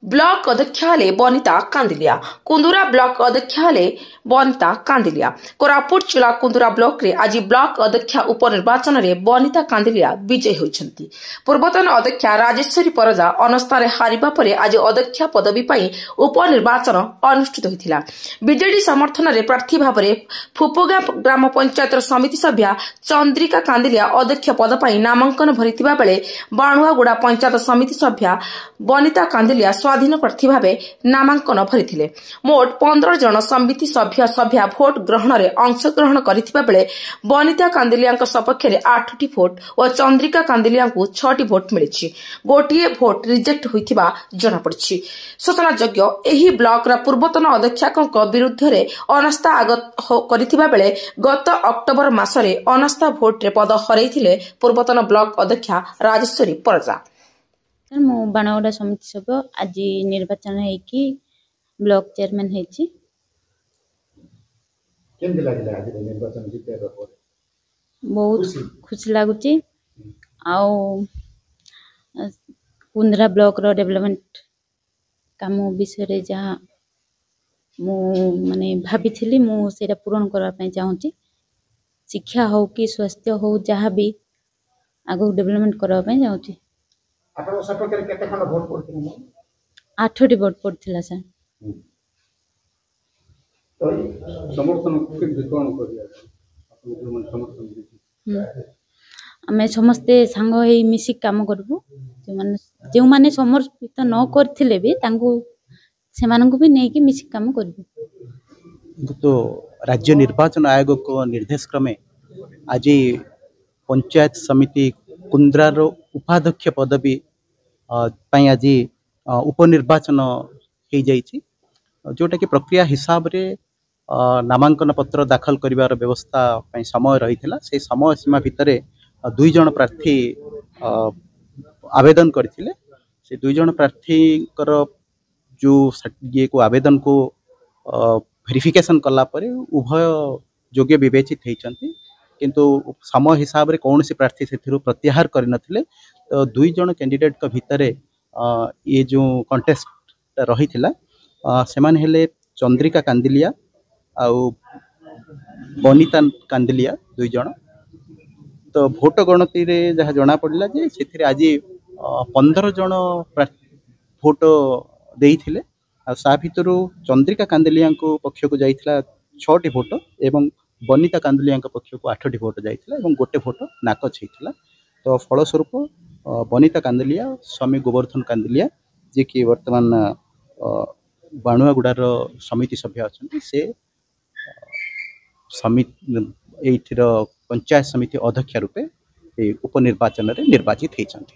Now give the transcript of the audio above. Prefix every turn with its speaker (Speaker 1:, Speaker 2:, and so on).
Speaker 1: Block अध्यक्ष हेले Banita कांदिलिया कुंदुरा block अध्यक्ष हेले बनिता कांदिलिया कोरापुट जिला कुंदुरा ब्लॉक रे आज ब्लॉक अध्यक्ष उपनिर्वाचन रे बनिता कांदिलिया विजयी होइछंती। पूर्वतन अध्यक्ष राजेश्वरी परजा अनस्था रे हारिबा परे आज अध्यक्ष पदवी पई उपनिर्वाचन अनुष्ठित होइथिला। बीजेडी समर्थन रे प्रार्थी भाबरे फुपुगा ग्राम पंचायत समिति सभ्या चंद्रिका कांदिलिया अध्यक्ष पद पई नामांकन भरितिबा बेले बाणुआगुड़ा पंचायत समिति सभ्या बनिता कांदिलिया स्वाधीन प्रार्थी भाव नामांकन भरी। मोट 15 जन समिति सभ्या भोट ग्रहण में अंशग्रहण करथिबा बेले बनिता कांदिलिया सपक्ष 8टी भोट और चंद्रिका कांदिलिया 6टी भोट मिली। गोटे भोट रिजेक्ट होइथिबा जଣା पड़छि। सूचनायोग्य एही ब्लॉक रा पूर्वतन अध्यक्षक विरुद्ध रे अनास्था आगत करथिबा बेले गत अक्टोबर मासरे अनास्था भोट रे पद हरैथिले पूर्वतन ब्लॉक अध्यक्ष राजेश्वरी परजा।
Speaker 2: मु बाणगुड़ा समिति सभ्य आज निर्वाचन है ब्लॉक चेयरमैन है। बहुत खुशी लगुच कुंदरा ब्लॉक रो डेवलपमेंट काम विषय जहाँ माने भाभी मुझे पूरण करने चाहूँगी। शिक्षा हो कि स्वास्थ्य हो जहाँ भी आगो डेवलपमेंट करने चाहूँगी। 8टी भोट पड़ता सर। आमे समस्ते सांग होई मिसिक काम करबो। जो माने समर्पित न करथिले भी तांको सेमानंको भी नेकी मिसिक काम करबो।
Speaker 3: तो राज्य निर्वाचन आयोग को निर्देश क्रमे आज पंचायत समिति कुंद्रा रो उपाध्यक्ष पदवी आज उपनिर्वाचन हो जाइए। जोटा कि प्रक्रिया हिसाब रे नामांकन पत्र दाखल करिवार व्यवस्था समय रही से समय सीमा भितर 2 जन प्रार्थी आवेदन करथिले। से 2 जन प्रार्थी जो ये को आवेदन को वेरिफिकेशन कला परे उभय योग्य विवेचित होइचंती, किंतु समय हिसाब रे कौन सी प्रार्थी से प्रत्याहार कर नथिले। तो 2 जन कैंडिडेट का भितर ये जो कंटेस्ट रही से माने हेले चंद्रिका कांदिलिया आउ बनिता कांदिलिया 2 जन। तो भोट गणति रे जहाँ जना पड़ला जे से आज 15 जन भोट देइथिले। सा भितर चंद्रिका कांदिलिया पक्ष को जाइथिला 6टी भोट एवं बनिता कांदिलिया पक्ष को 8टी भोट जाइथिला एवं गोटे भोट नाकच होइथिला। तो फलस्वरूप बनिता कांदिलिया स्वामी गोवर्धन कांदिलिया जे कि वर्तमान बाणुआगुड़ार समिति सभ्य अच्छा से समिति पंचायत समिति अध्यक्ष रूपे उपनिर्वाचन रे निर्वाचित होइछन्ति।